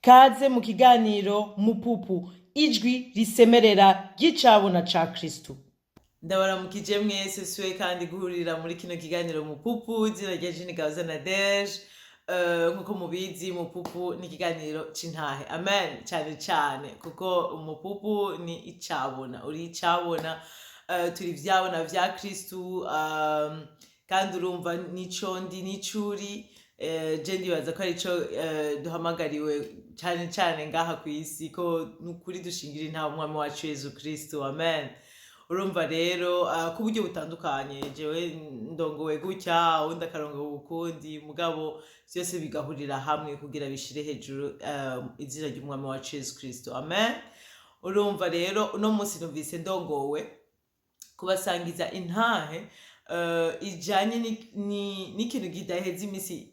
Kaze mu kiganiro Mupupu, ijwi risemerera ry'icabona ca Kristu. Ndabaramukije mwese suwe kandi guhurira muri kino kiganiro Mupupu, izina rya Jeanne Gahuza Nadege. Nkuko mubizi Mupupu ni ikiganiro c'intahe. Amen, cane cane, kuko Mupupu ni icabona, uri icabona, turi ivyabona vya Kristu, kandi urumva nico ndi nicuri. Je ndibaza ko arico duhamagariwe cane cane ngaha kw'isi, ko nukuri dushingira intahe umwami wacu Yezu Kristu. Amen. Urumva rero ku buryo butandukanye, jewe ndongowe gutya, uwundi akarongowe ukundi, mugabo vyose bigahurira hamwe kugira bishire hejuru izina ry'umwami wacu Yezu Kristu. Amen. Urumva rero uno munsi numvise ndongowe kubasangiza intahe ijanye n'ikintu kidaheza imisi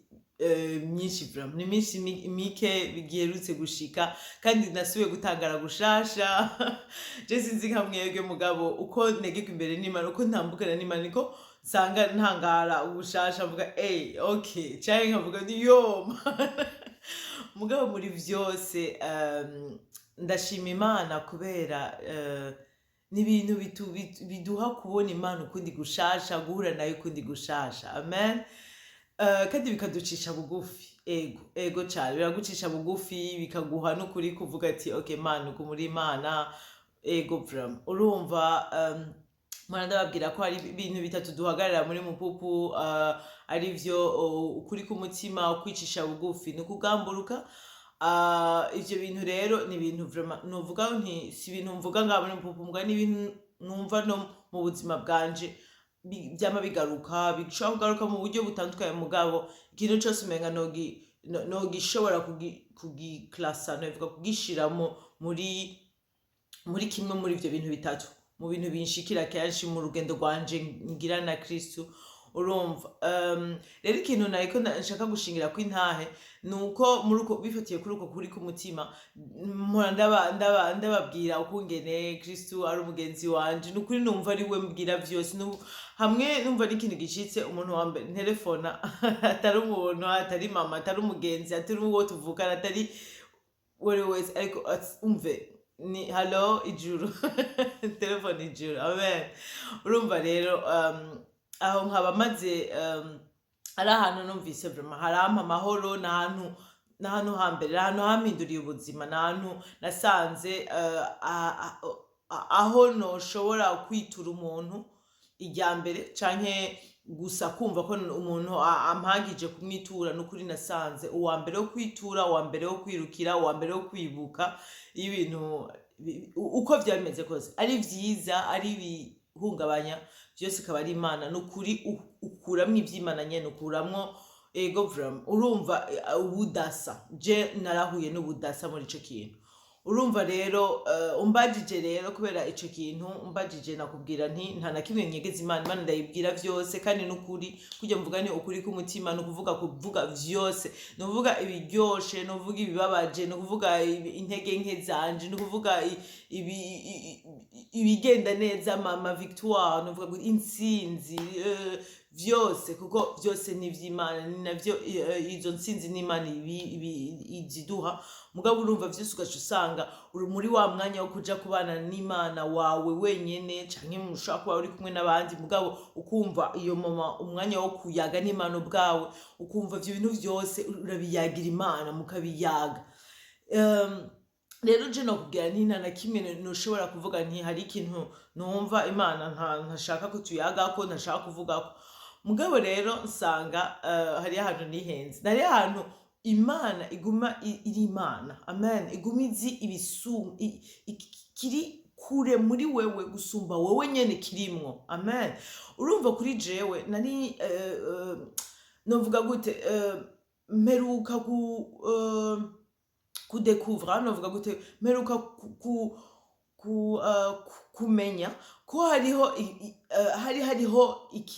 myinshi vraiment, ni imisi mike bigiherutse gushika, kandi nasubiye gutangara gushasha. Je sinzi nka mwebwe, mugabo uko negeka imbere n'Imana, uko ntambukana n'Imana, niko nsanga ntangara ubushasha, mvuga okay, canke nkavuga nti yo mugabo muri vyose ndashima Imana kubera ni ibintu biduha kubona Imana ukundi gushasha, guhura nayo ukundi gushasha. Amen. Kandi bikaducisha bugufi, ego cyane biragucisha bugufi, bikaguha n'ukuri kuvuga ati okay Mana, uko muri Imana, ego vraiment. Urumva mwana ndababwira ko hari ibintu bitatu duhagarara muri Mupupu, ari vyo ukuri k'umutima, ukwicisha bugufi, n'ukugamburuka. Ivyo bintu rero ni ibintu vraiment novuga nti si ibintu mvuga ngaho muri Mupupu, mbwa ni ibintu numva no mu buzima bwanje byama bigaruka, bishobora kugaruka mu buryo butandukanye, mugabo ikintu cyose umenga nogishobora kugiklasa, novuga kugishiramo muri kimwe muri ivyo bintu bitatu, mu bintu binshikira kenshi mu rugendo rwanje ngira na Kristu. Urumva rero ikintu nariko nshaka gushingira ko intahe nuko muri uko bifatiye kuri uko kuri k'umutima, mpora ndababwira ukungene Kristu ari umugenzi wanje, nukuri numva ari we mbwira vyose. Hamwe numva n'ikintu gicitse, umuntu wa mbere telefona atari umuntu, atari mama, atari umugenzi, atari uwo tuvukana, atari wari wese, ariko umve ni hello ijuru telefone ijuru. Amen. Urumva rero aho nkaba maze ari ahantu numvise vraiment harampa amahoro, n'ahantu hambere, ahantu hampinduriye ubuzima, n'ahantu nasanze aho noshobora kwitura umuntu irya mbere, canke gusa kumva ko umuntu ampagije kumwitura. N'ukuri nasanze uwa mbere wo kwitura, uwa mbere wo kwirukira, uwa mbere wo kwibuka ibintu uko vyameze kose, ari vyiza ari bihungabanya, vyose ikaba ari Imana. N'ukuri ukuramwo ivy'Imana nyene, ukuramwo ego vraiment. Urumva ubudasa, je narahuye n'ubudasa muri ico kintu. Urumva rero umbajije rero kubera ico kintu umbajije, nakubwira nti nta na kimwe nyegeza Imana. Imana ndayibwira vyose, kandi n'ukuri kujya mvuga ni ukuri k'umutima, no kuvuga vyose, no kuvuga ibiryoshe, no kuvuga ibibabaje, no kuvuga intege nke zanje, no kuvuga ibigenda neza, ama victoire, no kuvuga intsinzi, vyose, kuko vyose ni ivy'Imana, ni navyo izo ntsinzi n'Imana iziduha. Mugabo urumva vyose ugaca usanga uri muri wa mwanya wo kuja kubana n'Imana wawe wenyene, canke mushobora kuba uri kumwe n'abandi, mugabo ukumva iyo mama umwanya wo kuyaga n'Imana ubwawe, ukumva ivyo bintu vyose urabiyagira Imana, mukabiyaga. Rero je nokubwira nti nta na kimwe noshobora kuvuga nti hari ikintu numva Imana ntashaka ko tuyagako, ntashaka kuvugako. Mugabo rero nsanga hari ahantu nihenze, nari ahantu Imana iguma iri Imana. Amen. Iguma izi kiri kure muri wewe gusumba wowe nyene kirimwo. Amen. Urumva kuri jewe nari novuga gute, mperuka kudekuvra, novuga gute, mperuka kumenya ko hariho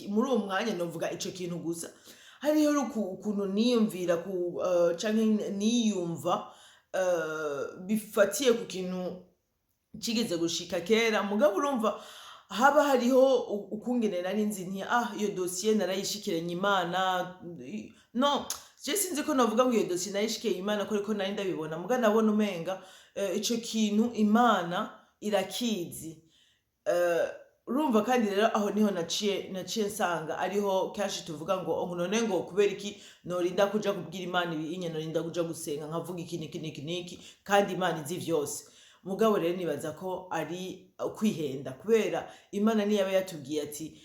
muri uwo mwanya, novuga ico kintu gusa, hariho ukuntu niyumvira canke niyumva bifatiye ku kintu kigeze gushika kera. Mugabo urumva haba hariho ukungene nari nzi nti iyo dosiye narayishikiranye Imana, no je sinzi ko navuga ngo iyo dosi nayishikiye Imana ko ariko nari ndabibona muga nabona umenga ico kintu Imana irakizi. Urumva kandi rero aho niho naciye nsanga ariho kenshi tuvuga ngo none ngo kubera iki norinda kuja kubwira Imana ibi norinda kuja gusenga nkavuga iki kandi Imana izi vyose. Mugabo rero nibaza ko ari kwihenda kubera Imana niyo yaba yatubwiye ati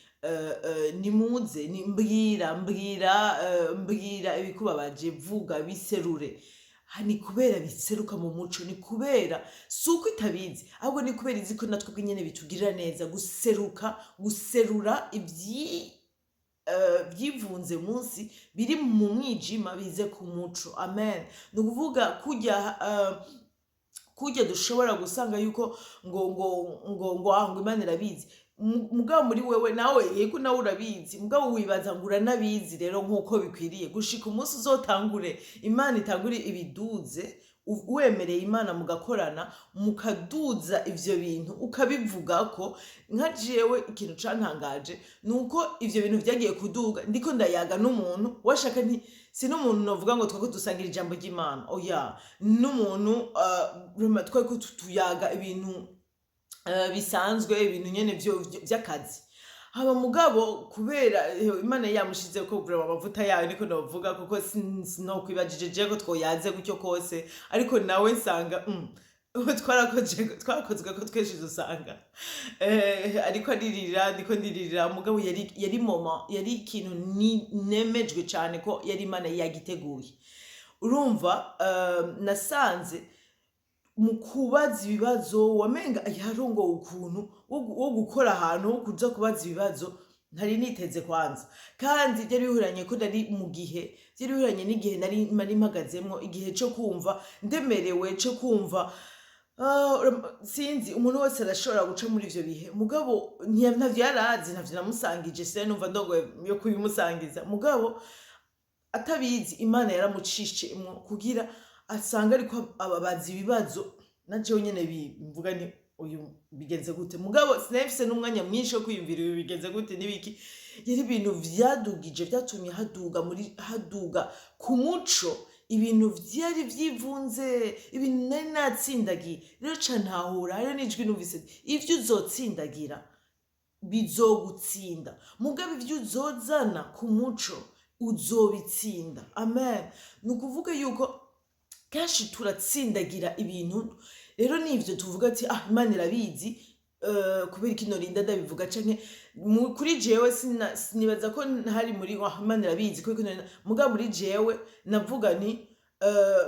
nimuze mbwira ibikubabaje vuga biserure. Ni kubera biseruka mu muco, ni kubera suko itabizi ahubwo ni kubera izi ko natwe bw'inyene bitugirira neza guserura byivunze munsi biri mu mwijima bize ku muco. Amen. Ni ukuvuga kujya dushobora gusanga yuko ngo Imana irabizi mugabo muri wewe nawe yego nawe urabizi mugabo wibaza ngo uranabizi rero nkuko bikwiriye gushika umunsi uzotangure Imana itangure ibiduze wemereye Imana mugakorana mukaduza ivyo bintu ukabivuga ko nka jewe ikintu cantangaje nuko ivyo bintu vyagiye kuduga ndiko ndayaga n'umuntu washaka si n'umuntu novuga ngo twako dusangira ijambo ry'Imana oya n'umuntu twako tuyaga ibintu bisanzwe ibintu nyene vy'akazi haba mugabo kubera Imana yamushize ko gura amavuta yayo niko novuga kuko sinokwibajije je ko twoyaze gutyo kose ariko nawe nsanga twarakozwe ko tweshe dusanga ariko ndirira mugabo yari moma yari ikintu nemejwe cyane ko yari Imana yagiteguye. Urumva nasanze mu kubaza ibibazo wamenga yarongo ukuntu wo gukora ahantu ho kuza kubaza ibibazo ntari niteze kwanza kandi byari bihuranye ko nari mu gihe byari bihuranye n'igihe nari mpagazemwo igihe cyo kumva ndemerewe cyo kumva sinzi umuntu wese arashobora guca muri ivyo bihe mugabo ntavyo yarazi ntavyo namusangije se numva ndogo yo kubimusangiza mugabo atabizi Imana yaramucishemwo kugira asanga ariko ababazi ibibazo naje nyene bimvuga ni uyu bigenze gute mugabo sinefise n'umwanya mwinshi wo kwiyumvira ibi bigenze gute nibiki yari ibintu vyadugije vyatumye haduga ku muco ibintu vyari vyivunze ibintu nari natsindagiye rero cantahura rero nijwi numvise ivyo uzotsindagira bizogutsinda mugabo ivyo uzozana ku muco uzobitsinda. Amen. Nukuvuga yuko kenshi turatsindagira ibintu rero nivyo tuvuga ati Imana irabizi kubera iki norinda ndabivuga canke kuri jewe sinibaza ko hari muri Imana irabizi kuko mugabo muri jewe navuga ni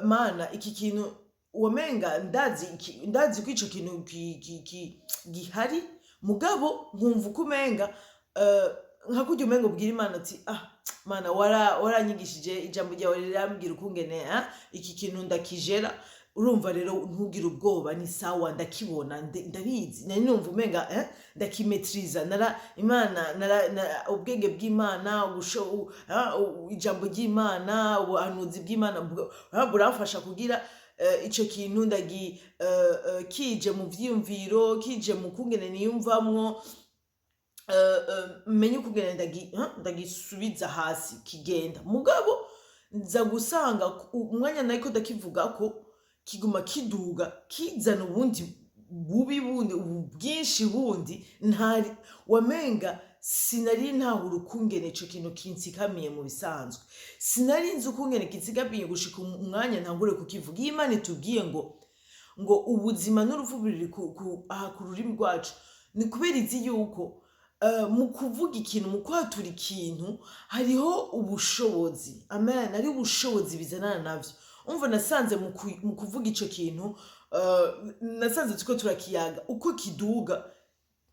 Mana iki kintu wamenga ndazi ko ico kintu gihari mugabo nkumva uko umenga nka kurya umenga ubwira Imana ati Mana waranyigishije ijambo ryawe rirambwira ukungene iki kintu ndakijera. Urumva rero ntugire ubwoba ni sawa ndakibona ndabizi nari numva umenga ndakimetriza Imana ubwenge bw'Imana ijambo ry'Imana ubuhanuzi bw'Imana burafasha kugira ico kintu kije mu vyiyumviro kije mu kungene niyumvamwo menye ukugene ndagisubiza hasi kigenda mugabo nza gusanga umwanya nariko ndakivuga ko kiguma kiduga kizana ubundi bubi bundi bwinshi bundi ntari wamenga sinari ntahura ukungene ico kintu kinsikamiye mu bisanzwe sinari nzi ukungene kinsikamiye gushika umwanya ntangure kukivuga. Imana itubwiye ngo ubuzima n'urupfu biri ku rurimi rwacu ni kubera izi yuko mu kuvuga ikintu mu kwatura ikintu hariho ubushobozi. Amen. Ari ubushobozi bizanana navyo umva nasanze mu kuvuga ico kintu nasanze tuko turakiyaga uko kiduga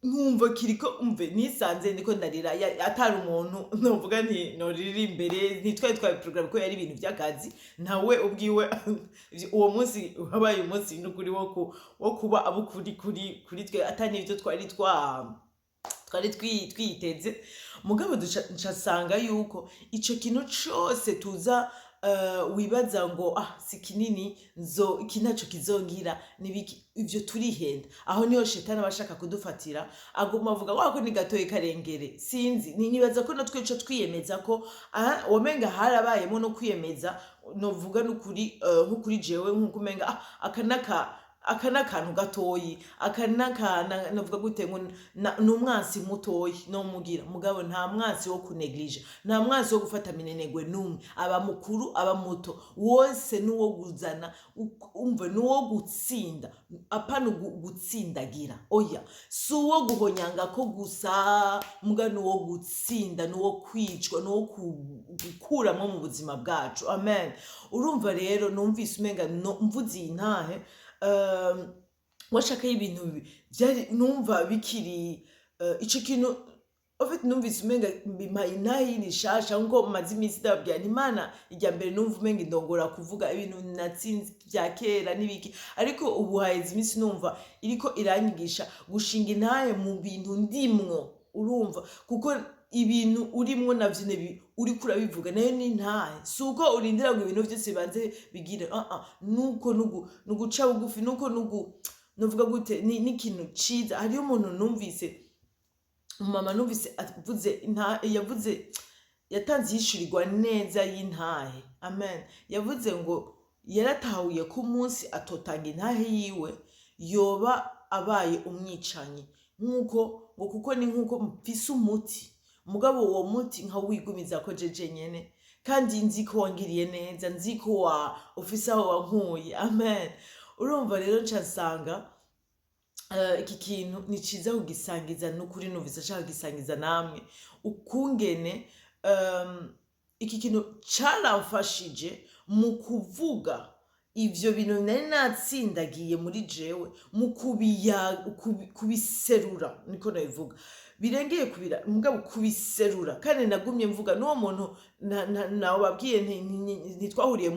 nkumva kiriko umve nisanze ndiko ndarira atari umuntu novuga nti noriri imbere ntitwari program ko yari ibintu by'akazi ntawe ubwiwe uwo munsi wabaye umunsi n'ukuri wo kuba abo kuri twe atani ivyo twari twiteze mugabo ducasanga yuko ico kintu cyose tuza wibaza ngo si kinini iki ntacyo kizongira nibiki, ivyo turihenda. Aho niyo shetani abashaka kudufatira, aguma avuga wako ni gatoye karengere, sinzi nibaza ko natwe ico twiyemeza ko wamenga harabayemo no kwiyemeza, novuga n'ukuri nk'ukuri jewe nk'uko umenga aka n'akantu gatoyi, aka n'akana navuga gute ngo n'umwansi mutoyi no mugira mugabo, nta mwansi wo kuneglige, nta mwansi wo gufata minenegwe numwe, aba mukuru aba muto wose nuwo guzana umve, nuwo gutsinda, apana gutsindagira, oya si uwo guhonyanga ko gusa, muga nuwo gutsinda, nuwo kwicwa, nuwo gukuramwo mu buzima bwacu. Amen. Urumva rero numvise umenga mvuze iyi ntahe washaka y'ibintu byari numva bikiri ico kintu ofite, numvise umenga bimpaye intahe nishasha nko maze iminsi ndababwira Imana ijya mbere numva umenga indongora kuvuga ibintu natsinze bya kera n'ibiki, ariko ubu haheze iminsi numva iriko iranyigisha gushinga intahe mu bintu ndimwo, urumva, kuko ibintu urimwo navyo uriko urabivuga nayo ni ntahe, si uko urindira ngo ibintu byose bibanze bigire, nuko nuguca bugufi, nuko novuga gute n'ikintu ciza. Hariyo umuntu numvise, umama numvise yavuze yatanze yishurirwa neza y'intahe. Amen. Yavuze ngo yaratahuye ko umunsi atotanga intahe yiwe yoba abaye umwicanyi, nk'uko ngo kuko ni nk'uko mfise umuti, mugabo uwo muti nka wigumiza ko jeje nyene, kandi nzi ko wangiriye neza, nzi ko ufise aho wankuye. Amen. Urumva rero nsanga iki kintu ni ciza kugisangiza, n'ukuri numvise ashaka kugisangiza namwe, ukungene iki kintu caramfashije mu kuvuga ivyo bintu nari natsindagiye muri jewe, mu kubiserura, niko nabivuga, birengeye kubira mugabo kubiserura. Kandi nagumye mvuga n'uwo muntu nawe babwiye ntitwahuriye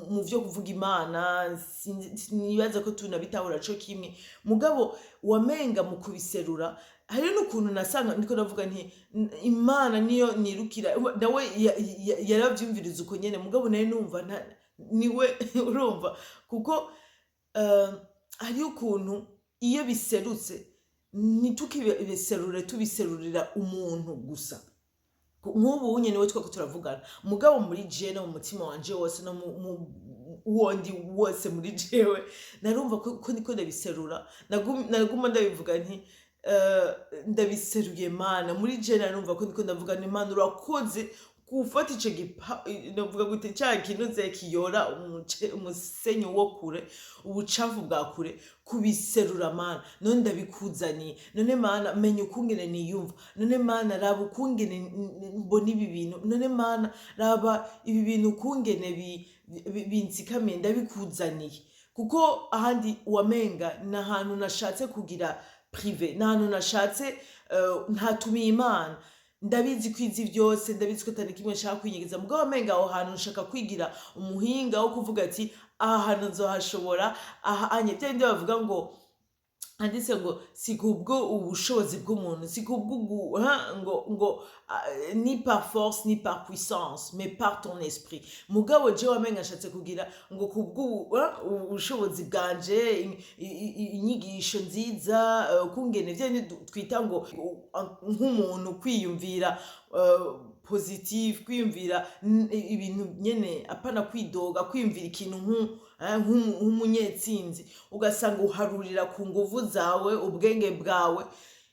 mu vyo kuvuga Imana, nibaza ko tunabitahura co kimwe, mugabo wamenga mu kubiserura hari n'ukuntu nasanga niko navuga nti Imana niyo nirukira, nawe yaravyumviriza uko nyene, mugabo naye numva niwe urumva, kuko hari ukuntu iyo biserutse ntitukibiserure tubiserurira umuntu gusa, nk'ubu unye niwe twako turavugana, mugabo muri jewe mu mutima wanje wose no mu wondi wose muri jewe narumva ko niko ndabiserura, naguma ndabivuga nti ndabiseruye Mana, muri jewe narumva ko niko ndavuga nti Mana urakoze gufata ico navuga gute cya kinuze kiyora umusenyi wo kure, ubucafu bwa kure, kubiserura Mana, none ndabikuzaniye, none Mana menya ukungene niyumva, none Mana raba ukungene mbona ibi bintu, none Mana raba ibi bintu ukungene binsikamiye, ndabikuzaniye. Kuko ahandi wamenga n'ahantu nashatse kugira prive, n'ahantu nashatse ntatumiye Imana, ndabizi kwizi byose, ndabizi ko atari kimwe nshaka kwinyegeza, mugabo wamenga aho hantu nshaka kwigira umuhinga wo kuvuga ati aha hantu nzohashobora, aha anye byandi bavuga ngo handitse ngo si kubwo ubushobozi bw'umuntu, si kubwo ngo ni par force ni par puissance mais par ton esprit, mugabo je wamenga nshatse kugira ngo kubwo ubushobozi bwanje, inyigisho nziza, kungene byandi twita ngo nk'umuntu kwiyumvira positive, kwiyumvira ibintu nyene, apana kwidoga, kwiyumvira ikintu nk'umunyetsinzi, ugasanga uharurira ku nguvu zawe, ubwenge bwawe.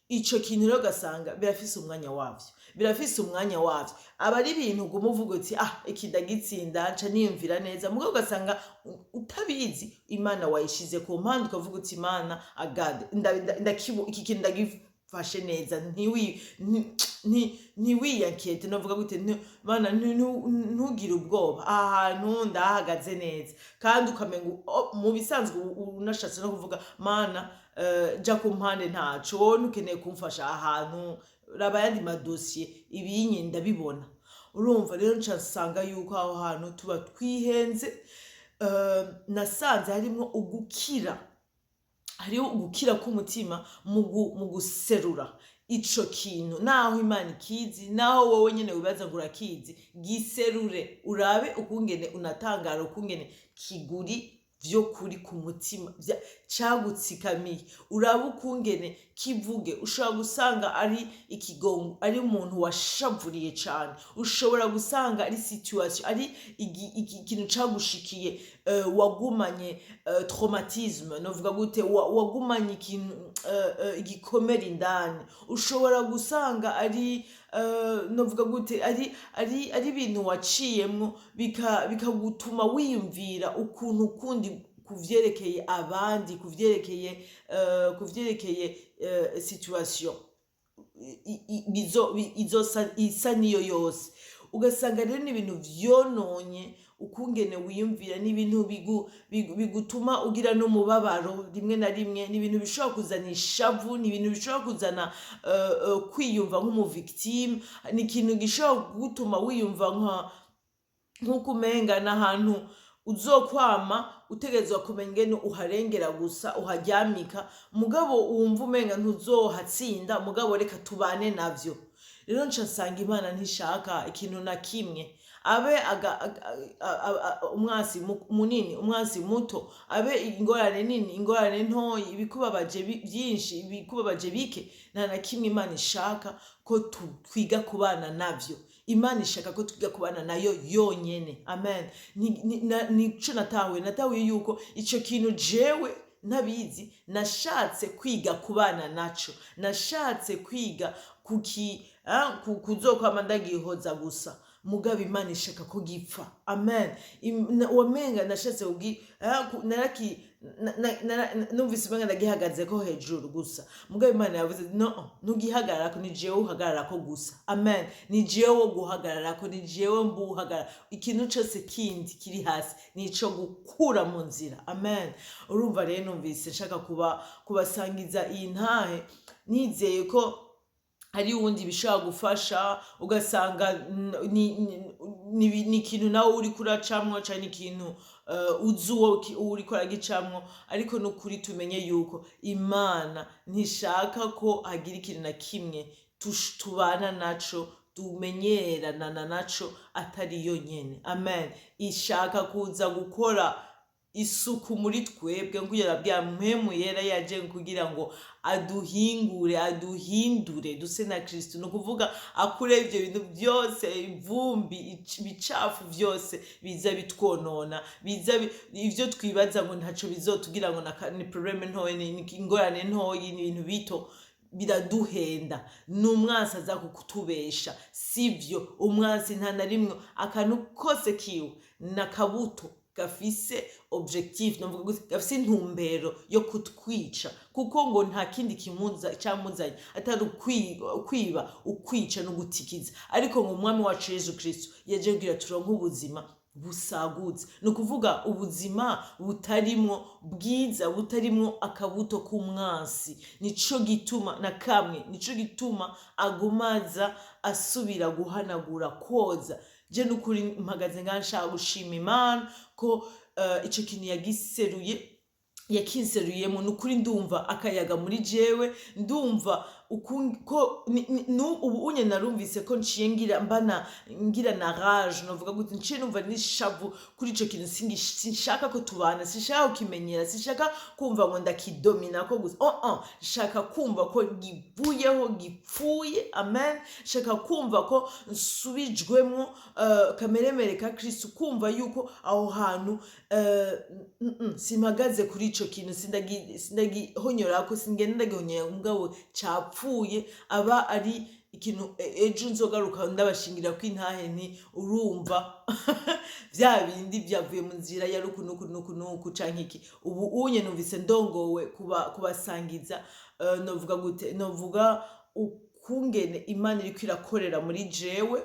Ico kintu rero ugasanga birafise umwanya wavyo, birafise umwanya wavyo. Aba ari ibintu uguma uvuga uti iki ndagitsinda nca niyumvira neza, mugabo ugasanga utabizi Imana wayishize ku mpande, ukavuga uti Imana agade iki kintu ndagifashe neza, ntiwiyankete, navuga gute Mana ntugire ubwoba, ahantu ndahagaze neza, kandi ukamenga mu bisanzwe unashatse no kuvuga Mana ja ku mpande ntaco, wowe ntukeneye kumfasha ahantu, raba yandi madosiye, ibinye ndabibona. Urumva rero nsanga yuko aho hantu tuba twihenze. Nasanze harimwo ugukira, hariho ugukira k'umutima mu guserura ico kintu naho Imana ikizi, naho wowe nyene wibaza ngo urakizi, giserure urabe ukungene unatangara, ukungene kiguri vyo kuri ku mutima cagutsikamiye, urabe ukungene kivuge. Ushobora gusanga ari ikigongo, ari umuntu washavuriye cane, ushobora gusanga ari situation, ari ikintu cagushikiye, wagumanye traumatisme, novuga gute, wagumanye ikintu igikomere indani. Ushobora gusanga ari novuga gute, ari ibintu waciyemwo bikagutuma wiyumvira ukuntu kundi kuvyerekeye abandi, kuvyerekeye situation isa niyo yose. Ugasanga rero n'ibintu vyononye ukungene wiyumvira, n'ibintu bigutuma ugira n'umubabaro rimwe na rimwe, n'ibintu bishobora kuzana ishavu, n'ibintu bishobora kuzana kwiyumva nk'umuvictime, ni ikintu gishobora gutuma wiyumva nk'uko umenga n'ahantu uzokwama utegerezwa kumenya ingene uharengera gusa, uharyamika, mugabo wumva umenga ntuzohatsinda, mugabo reka tubane navyo. Rero nca nsanga Imana ntishaka ikintu na kimwe, abe umwasi munini, umwasi muto, abe ingorane nini, ingorane ntoyi, ibikubabaje byinshi, ibikubabaje bike, nta na kimwe Imana ishaka ko twiga kubana navyo. Imana ishaka ko twiga kubana nayo yonyene. Amen. Nico natahuye yuko ico kintu jewe ntabizi, nashatse kwiga kubana naco, nashatse kwiga kuzokwama ndagihoza gusa, mugabo Imana ishaka ko gipfa. Amen. Wamenga nashatse numvise umenga ndagihagaze ko hejuru gusa, mugabo Imana yavuze no, ntugihagararako, ni jewe uhagararako gusa. Amen. Ni jewe wo guhagararako, ni jewe mbuhagarara. Ikintu cose kindi kiri hasi nico gukura mu nzira. Amen. Urumva rero numvise nshaka kubasangiza iyi ntahe, nizeye ko hari uwundi bishobora gufasha, ugasanga ni ikintu nawe uriko uracamwo, canke ikintu uzi uwo uriko uragicamwo, ariko nukuri tumenye yuko Imana ntishaka ko hagira ikintu na kimwe tubana naco, tumenyerana naco atari yo nyene. Amen. Ishaka kuza gukora isuku muri twebwe, nk'uko arabwira mpwemu yera yaje kugira ngo aduhindure duse na Kristo. No kuvuga akure ivyo bintu byose, ivumbi, ibicafu byose biza bitwonona, biza ivyo twibaza ngo ntaco bizotugira ngo ni probleme ntoye, ni ingorane ntoyi, ni ibintu bito, biraduhenda. N'umwansi aza kukutubesha, sivyo. Umwansi nta na rimwe, akantu kose kiwe nakabuto gafise objectif, novuga gafise intumbero yo kutwica, kuko ngo nta kindi camuzanye atari ukwiba, ukwica no gutikiza. Ariko ngo umwami wacu Yesu Kristo yaje kugira turonke ubuzima busagutse, no kuvuga ubuzima butarimwo bwiza, butarimwo akabuto k'umwansi. Nico gituma na kamwe, nico gituma agumaza asubira guhanagura, koza. Je nukuri mpagaze nshaka gushima Imana ko ico kintu yakinseruyemo. Nukuri ndumva akayaga muri jewe, ndumva ko ubu unye narumvise ko nciye ngira na rage, novuga gute, nciye numva nishavu kuri ico kintu. Sinshaka ko tubana, sinshaka kukimenyera, sinshaka kumva ngo ndakidomina ko gusa. Shaka kumva ko givuyeho, gipfuye. Amen. Shaka kumva ko nsubijwemo kameremere ka Kristo, kumva yuko aho hantu simpagaze kuri ico kintu, sindagihonyorako, singenda ndagihonyera, mugabo capfuye. Aba ari ikintu ejo nzogaruka ndabashingira ko intahe, nti urumva vya bindi byavuye mu nzira ya nuku canke iki. Ubu unye numvise ndongowe kubasangiza, novuga gute, novuga ukungene Imana iriko irakorera muri jewe,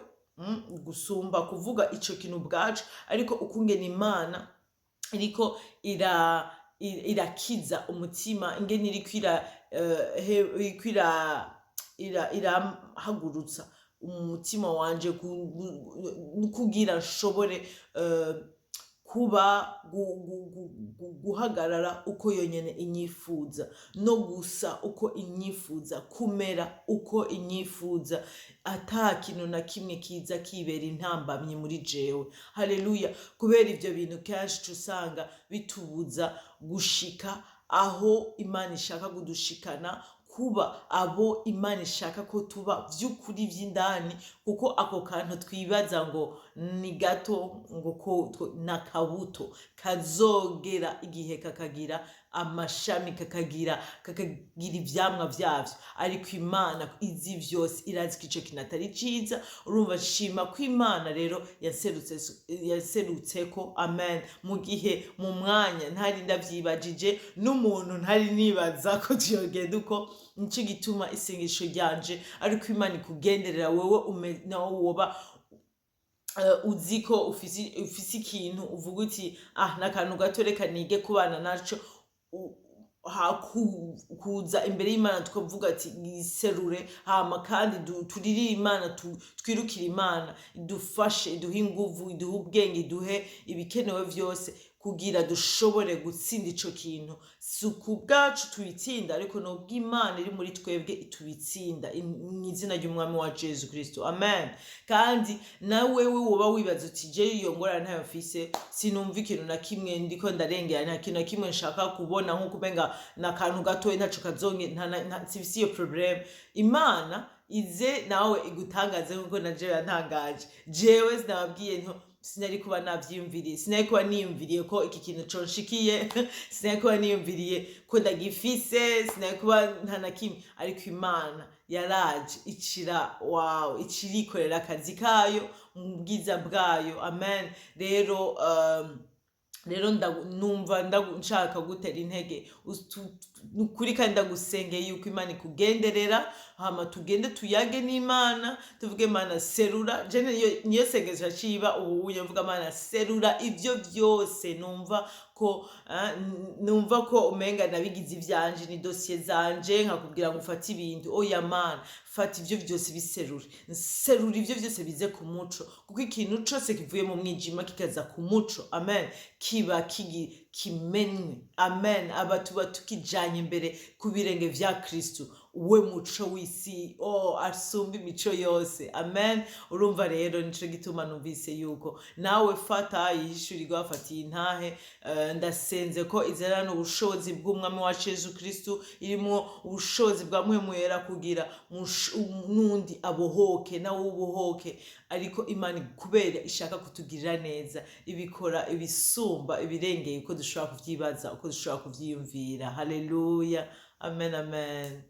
gusumba kuvuga ico kintu bwacu, ariko ukungene Imana iriko irakiza umutima, ingene iriko irahagurutsa umutima wanje kugira nshobore kuba guhagarara uko yonyene inyifuza, no gusa uko inyifuza, kumera uko inyifuza, ata kintu na kimwe kiza kibera intambamyi muri jewe. Haleluya. Kubera ivyo bintu kenshi usanga bitubuza gushika aho Imana ishaka kudushikana, kuba abo Imana ishaka ko tuba vy'ukuri vy'indani, kuko ako kantu twibaza ngo ni gato, ngo ko nakabuto kazogera igihe kakagira amashami, kakagira ivyamwa vyavyo. Ariko Imana izi vyose, irazi ko ico kintu atari ciza. Urumva, shima ko Imana rero yaserutseko, amen, mu gihe mu mwanya ntari ndavyibajije, n'umuntu ntari nibaza ko tuyogenda uko. Nico gituma isengesho ryanje ariko Imana ikugenderera wewe nawe woba uziko ufise ikintu uvuga uti nakantu gato reka nige kubana naco, kuza imbere y'Imana tukavuga ati giserure, hama kandi turirire Imana, twirukire Imana idufashe, iduhe inguvu, iduhe ubwenge, iduhe ibikenewe vyose kugira dushobore gutsinda ico kintu. Si kubwacu tubitsinda, ariko no bw'Imana iri muri twebwe itubitsinda, mw'izina ry'umwami wa Yesu Kristo, amen. Kandi na wewe woba wibaza uti je iyo ngorane ntayo mfise, sinumva ikintu na kimwe ndiko ndarengera, nta kintu na kimwe nshaka kubona, nko kubenga na kantu gato ntaco kazonge, sifise iyo problem. Imana ize nawe igutangaze nkuko na jewe yantangaje. Jewe sinababwiye sinari kuba navyiyumviriye, sinari kuba niyumviriye ko iki kintu conshikiye, sinari kuba niyumviriye ko ndagifise, sinari kuba nta na kimwe. Ariko Imana yaraje icirikorera akazi kayo mu bwiza bwayo, amen. Rero numva nshaka gutera intege kuri, kandi ndagusengeye yuko Imana ikugenderera, hama tugende tuyage n'Imana, tuvuge Imana serura. Jene niyo sengesho ciba ubu mvuga Imana serura ivyo vyose numva ko umenga nabigize ivyanje, ni dossier zanje, nkakubwira ngo ufate ibintu. Oya Mana, fata ivyo vyose biserure, serura ivyo vyose bize ku muco, kuko ikintu cose kivuye mu mwijima kikaza ku muco, amen, kiba kimenywe, amen. Aba tuba tukijanye imbere ku birenge vya Kristo, we muco w'isi, asumba imico yose, amen. Urumva rero nico gituma numvise yuko nawe fata yishurirwa, fatiye intahe. Ndasenze ko izerana ubushobozi bw'umwami wa Yesu Kristo, irimo ubushobozi bwa Mpwemu Yera kugira nundi abohoke, nawe ubohoke. Ariko Imana kubera ishaka kutugirira neza, ibikora ibisumba ibirengeye uko dushobora kuvyibaza, uko dushobora kuvyiyumvira. Haleluya, amen, amen.